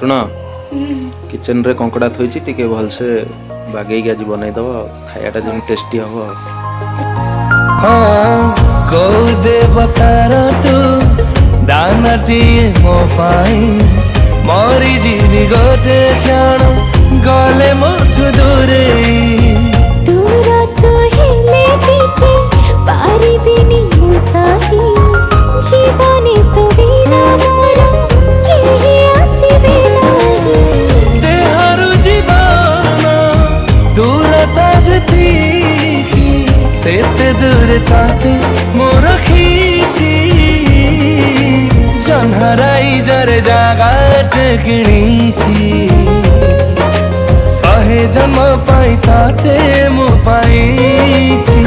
शुण kitchen रे कंकड़ा थोइची टिके भलसे बागेई आज बनई दब खायाटा जमी टेस्टी हबो। कौ देवतार तू दानटीए मो पाई मरी जीवी गोटे क्षण गले मोठु दूरे दूर तो हेले टिके पारिबिनी मुसाही जीवने तो बिना मोर केही आसीबे नाही देहरु जीवन दूरता जतीकी सेते दूर ताते मोर खींची जन्हराई जरे जागा टेकिणीची सहे जन्म पाई ताते मो पाईची।